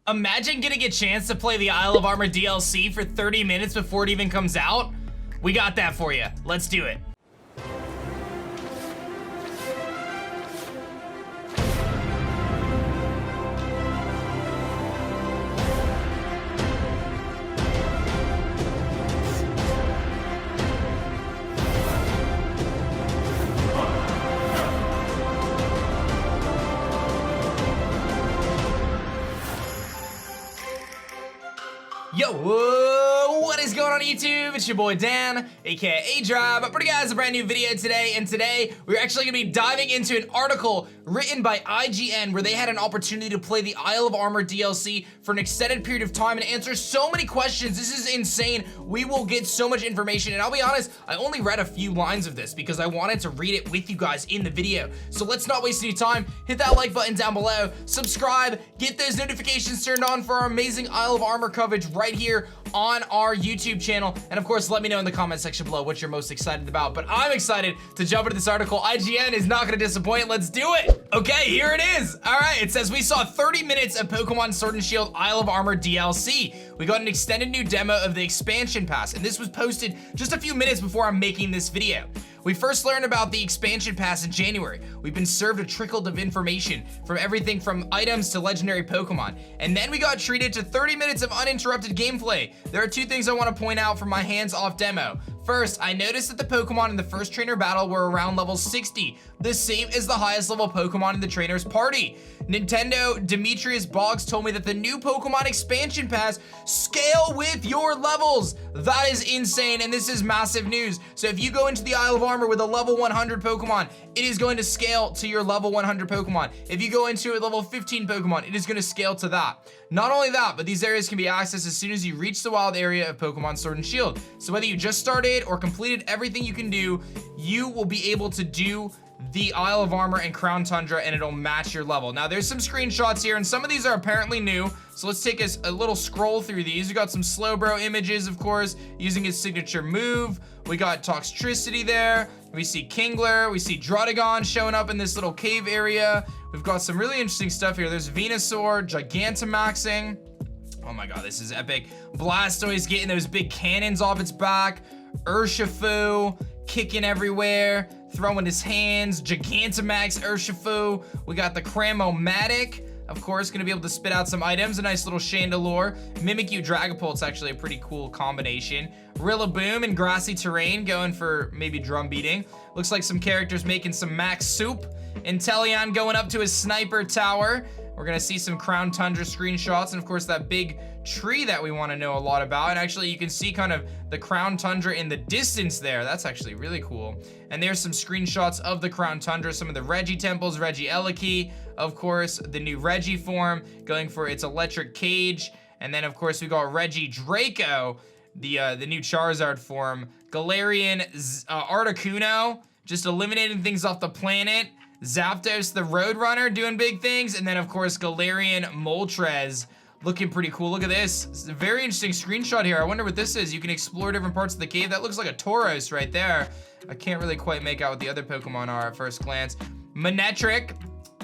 Imagine getting a chance to play the Isle of Armor DLC for 30 minutes before it even comes out. We got that for you. Let's do it. Yo, what is going on YouTube? It's your boy Dan, aka aDrive. I'm bringing you guys a brand new video today, and today we're actually gonna be diving into an article written by IGN where they had an opportunity to play the Isle of Armor DLC for an extended period of time and answer so many questions. This is insane. We will get so much information, and I'll be honest, I only read a few lines of this because I wanted to read it with you guys in the video. So let's not waste any time. Hit that like button down below, subscribe, get those notifications turned on for our amazing Isle of Armor coverage right here on our YouTube channel, and of course let me know in the comment section below what you're most excited about. But I'm excited to jump into this article. IGN is not gonna disappoint. Let's do it. Okay, here it is. All right, it says we saw 30 minutes of Pokemon Sword and Shield Isle of Armor DLC. We got an extended new demo of the expansion pass, and this was posted just a few minutes before I'm making this video. We first learned about the expansion pass in January. We've been served a trickle of information from everything from items to legendary Pokemon. And then we got treated to 30 minutes of uninterrupted gameplay. There are two things I want to point out from my hands-off demo. First, I noticed that the Pokemon in the first trainer battle were around level 60, the same as the highest level Pokemon in the trainer's party. Nintendo Demetrius Boggs told me that the new Pokemon expansion pass scale with your levels. That is insane, and this is massive news. So if you go into the Isle of Armor with a level 100 Pokemon, it is going to scale to your level 100 Pokemon. If you go into a level 15 Pokemon, it is going to scale to that. Not only that, but these areas can be accessed as soon as you reach the wild area of Pokemon Sword and Shield. So whether you just started or completed everything you can do, you will be able to do the Isle of Armor and Crown Tundra, and it'll match your level. Now there's some screenshots here, and some of these are apparently new, so let's take a little scroll through these. We got some Slowbro images, of course, using his signature move. We got Toxtricity there. We see Kingler. We see Druddigon showing up in this little cave area. We've got some really interesting stuff here. There's Venusaur, Gigantamaxing. Oh my god, this is epic. Blastoise getting those big cannons off its back. Urshifu kicking everywhere, throwing his hands. Gigantamax Urshifu. We got the Cramomatic, of course, gonna be able to spit out some items. A nice little Chandelure. Mimikyu Dragapult's actually a pretty cool combination. Rillaboom and Grassy Terrain going for maybe drum beating. Looks like some characters making some max soup. Inteleon going up to his sniper tower. We're gonna see some Crown Tundra screenshots, and of course that big tree that we want to know a lot about. And actually you can see kind of the Crown Tundra in the distance there. That's actually really cool. And there's some screenshots of the Crown Tundra, some of the Reggie temples, Regieleki, of course, the new Reggie form going for its electric cage. And then of course we got Regidraco, the new Charizard form. Galarian Articuno, just eliminating things off the planet. Zapdos the Roadrunner doing big things, and then of course Galarian Moltres looking pretty cool. Look at this. It's a very interesting screenshot here. I wonder what this is. You can explore different parts of the cave. That looks like a Tauros right there. I can't really quite make out what the other Pokemon are at first glance. Manectric,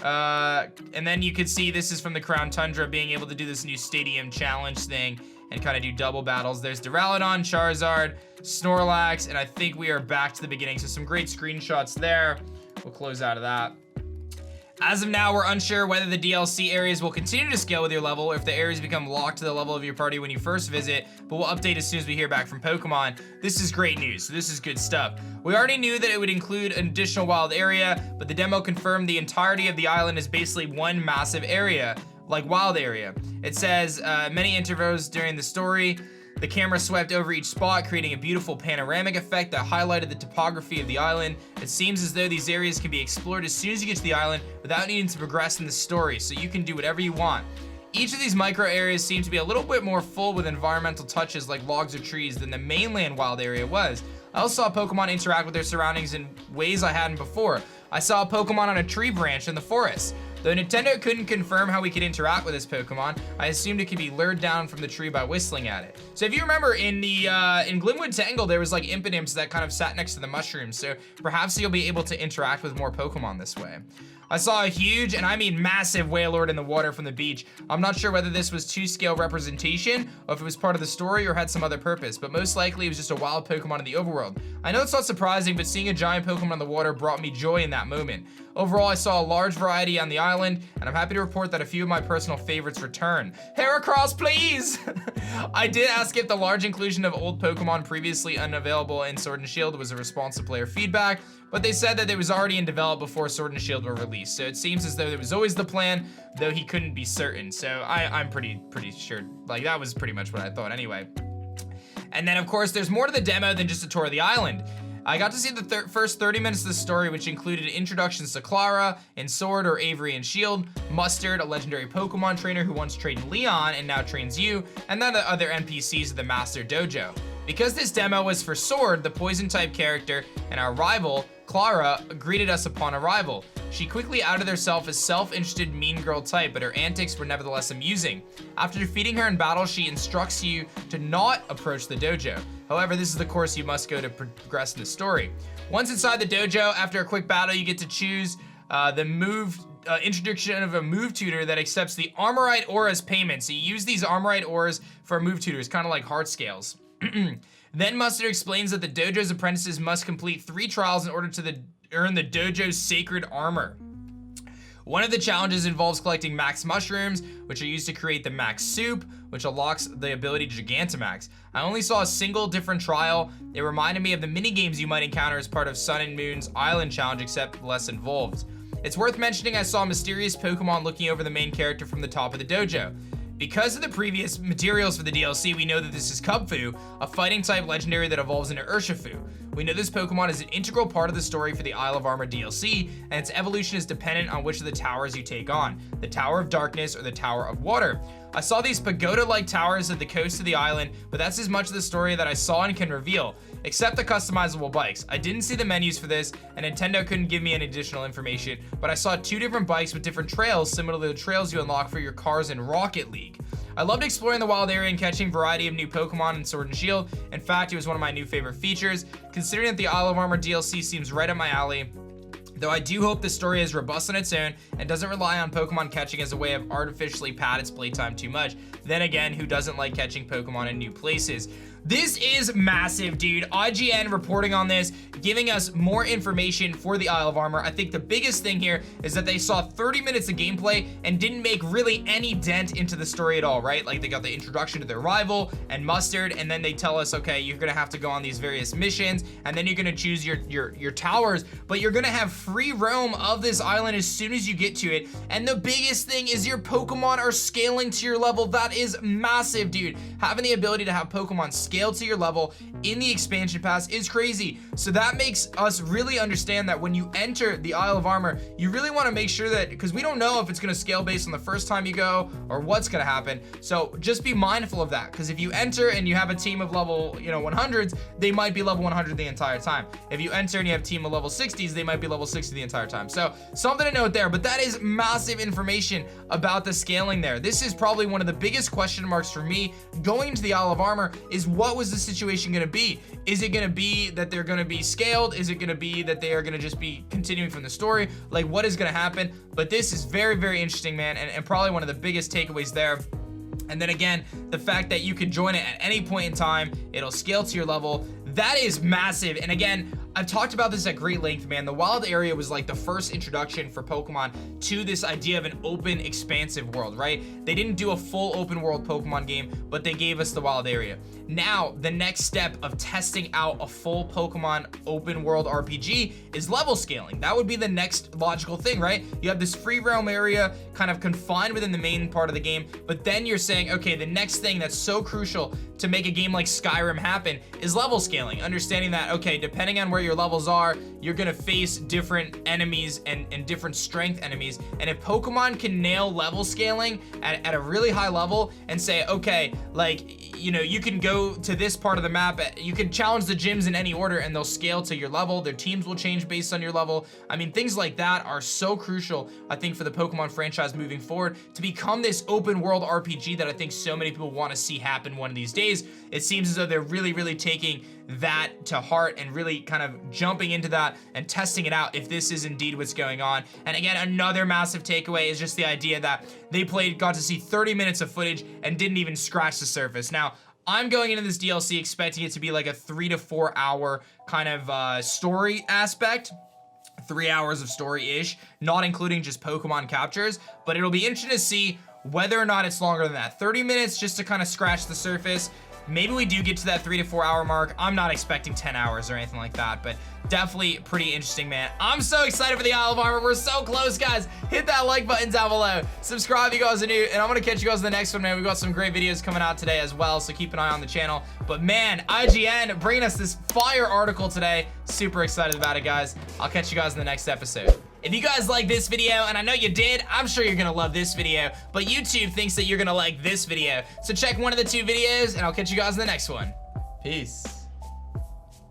and then you can see this is from the Crown Tundra being able to do this new stadium challenge thing and kind of do double battles. There's Duraludon, Charizard, Snorlax, and I think we are back to the beginning. So some great screenshots there. We'll close out of that. As of now, we're unsure whether the DLC areas will continue to scale with your level or if the areas become locked to the level of your party when you first visit, but we'll update as soon as we hear back from Pokemon. This is great news, so this is good stuff. We already knew that it would include an additional wild area, but the demo confirmed the entirety of the island is basically one massive area, like wild area. It says many interviews during the story, the camera swept over each spot, creating a beautiful panoramic effect that highlighted the topography of the island. It seems as though these areas can be explored as soon as you get to the island without needing to progress in the story, so you can do whatever you want. Each of these micro areas seem to be a little bit more full with environmental touches like logs or trees than the mainland wild area was. I also saw Pokemon interact with their surroundings in ways I hadn't before. I saw a Pokemon on a tree branch in the forest. Though Nintendo couldn't confirm how we could interact with this Pokemon, I assumed it could be lured down from the tree by whistling at it. So if you remember in the in Glimwood Tangle, there was like Impidimps that kind of sat next to the mushrooms, so perhaps you'll be able to interact with more Pokemon this way. I saw a huge, and I mean massive, Wailord in the water from the beach. I'm not sure whether this was 2-scale representation, or if it was part of the story or had some other purpose, but most likely it was just a wild Pokemon in the overworld. I know it's not surprising, but seeing a giant Pokemon in the water brought me joy in that moment. Overall, I saw a large variety on the island, and I'm happy to report that a few of my personal favorites return. Heracross, please! I did ask if the large inclusion of old Pokemon previously unavailable in Sword and Shield was a response to player feedback, but they said that it was already in development before Sword and Shield were released, so it seems as though it was always the plan, though he couldn't be certain. So I'm pretty sure, like, that was pretty much what I thought anyway. And then, of course, there's more to the demo than just a tour of the island. I got to see the first 30 minutes of the story, which included introductions to Clara in Sword or Avery in Shield, Mustard, a legendary Pokemon trainer who once trained Leon and now trains you, and then the other NPCs of the Master Dojo. Because this demo was for Sword, the Poison-type character, and our rival, Clara, greeted us upon arrival. She quickly outed herself as self-interested mean girl type, but her antics were nevertheless amusing. After defeating her in battle, she instructs you to not approach the dojo. However, this is the course you must go to progress in the story. Once inside the dojo, after a quick battle, you get to choose the introduction of a move tutor that accepts the Armorite Aura as payment. So you use these Armorite Auras for a move tutor. It's kind of like heart scales. Then Mustard explains that the dojo's apprentices must complete 3 trials in order to earn the dojo's sacred armor. One of the challenges involves collecting max mushrooms, which are used to create the max soup, which unlocks the ability to Gigantamax. I only saw a single different trial. It reminded me of the mini games you might encounter as part of Sun and Moon's Island Challenge, except less involved. It's worth mentioning I saw a mysterious Pokemon looking over the main character from the top of the dojo. Because of the previous materials for the DLC, we know that this is Kubfu, a fighting type legendary that evolves into Urshifu. We know this Pokemon is an integral part of the story for the Isle of Armor DLC, and its evolution is dependent on which of the towers you take on, the Tower of Darkness or the Tower of Water. I saw these pagoda-like towers at the coast of the island, but that's as much of the story that I saw and can reveal, except the customizable bikes. I didn't see the menus for this, and Nintendo couldn't give me any additional information, but I saw 2 different bikes with different trails, similar to the trails you unlock for your cars in Rocket League. I loved exploring the wild area and catching a variety of new Pokemon in Sword and Shield. In fact, it was one of my new favorite features. Considering that the Isle of Armor DLC seems right up my alley, though I do hope the story is robust on its own and doesn't rely on Pokemon catching as a way of artificially pad its playtime too much. Then again, who doesn't like catching Pokemon in new places? This is massive, dude. IGN reporting on this, giving us more information for the Isle of Armor. I think the biggest thing here is that they saw 30 minutes of gameplay and didn't make really any dent into the story at all, right? Like, they got the introduction to their rival and Mustard, and then they tell us, okay, you're gonna have to go on these various missions, and then you're gonna choose your towers, but you're gonna have free roam of this island as soon as you get to it. And the biggest thing is your Pokemon are scaling to your level. That is massive, dude. Having the ability to have Pokemon scale to your level in the expansion pass is crazy. So that makes us really understand that when you enter the Isle of Armor, you really want to make sure that, because we don't know if it's going to scale based on the first time you go or what's going to happen. So just be mindful of that, because if you enter and you have a team of level 100s, they might be level 100 the entire time. If you enter and you have a team of level 60s, they might be level 60 the entire time. So something to note there, but that is massive information about the scaling there. This is probably one of the biggest question marks for me going into the Isle of Armor is, what was the situation going to be? Is it going to be that they're going to be scaled? Is it going to be that they are going to just be continuing from the story? Like, what is going to happen? But this is very, very interesting, man, and probably one of the biggest takeaways there. And then again, the fact that you can join it at any point in time, it'll scale to your level. That is massive. And again, I've talked about this at great length, man. The wild area was like the first introduction for Pokemon to this idea of an open, expansive world, right? They didn't do a full open world Pokemon game, but they gave us the wild area. Now, the next step of testing out a full Pokemon open world RPG is level scaling. That would be the next logical thing, right? You have this free roam area kind of confined within the main part of the game, but then you're saying, okay, the next thing that's so crucial to make a game like Skyrim happen is level scaling. Understanding that, okay, depending on where your levels are, you're gonna face different enemies and different strength enemies. And if Pokemon can nail level scaling at a really high level and say, okay, like, you know, you can go to this part of the map, you can challenge the gyms in any order and they'll scale to your level. Their teams will change based on your level. I mean, things like that are so crucial, I think, for the Pokemon franchise moving forward to become this open world RPG that I think so many people want to see happen one of these days. It seems as though they're really taking that to heart and really kind of jumping into that and testing it out if this is indeed what's going on. And again, another massive takeaway is just the idea that they got to see 30 minutes of footage and didn't even scratch the surface. Now, I'm going into this DLC expecting it to be like a 3 to 4 hour kind of story aspect. 3 hours of story-ish, not including just Pokemon captures, but it'll be interesting to see whether or not it's longer than that. 30 minutes just to kind of scratch the surface. Maybe we do get to that 3 to 4 hour mark. I'm not expecting 10 hours or anything like that, but definitely pretty interesting, man. I'm so excited for the Isle of Armor. We're so close, guys. Hit that like button down below. Subscribe if you guys are new, and I'm gonna catch you guys in the next one, man. We've got some great videos coming out today as well, so keep an eye on the channel. But man, IGN bringing us this fire article today. Super excited about it, guys. I'll catch you guys in the next episode. If you guys like this video, and I know you did, I'm sure you're gonna love this video, but YouTube thinks that you're gonna like this video. So check one of the two videos, and I'll catch you guys in the next one. Peace.